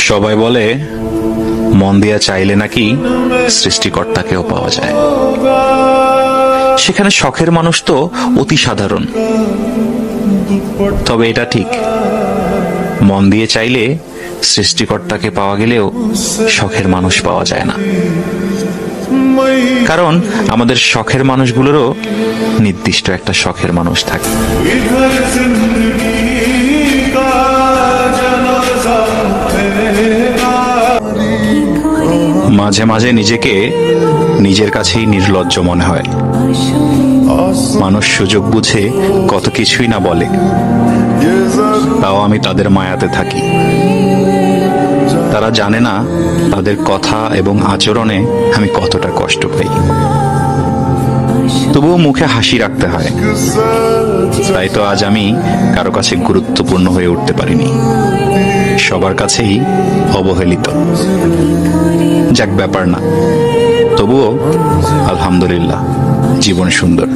সবাই বলে মন দিয়া চাইলে নাকি সৃষ্টিকর্তাকেও পাওয়া যায়। সেখানে শখের মানুষ তো অতি সাধারণ। তবে এটা ঠিক, মন দিয়ে চাইলে সৃষ্টিকর্তাকে পাওয়া গেলেও শখের মানুষ পাওয়া যায় না। কারণ আমাদের শখের মানুষগুলোরও নির্দিষ্ট একটা শখের মানুষ থাকে। মাঝে মাঝে নিজেকে নিজের কাছেই নির্লজ্জ মনে হয়। মানুষ সুযোগ বুঝে কত কিছুই না বলে, তাও আমি তাদের মায়াতে থাকি। তারা জানে না তাদের কথা এবং আচরণে আমি কতটা কষ্ট পাই। তবুও মুখে হাসি রাখতে হয়। তাই তো আজ আমি কারো কাছে গুরুত্বপূর্ণ হয়ে উঠতে পারিনি, সবার কাছেই অবহেলিত। যাক, ব্যাপার না। তবুও আলহামদুলিল্লাহ, জীবন সুন্দর।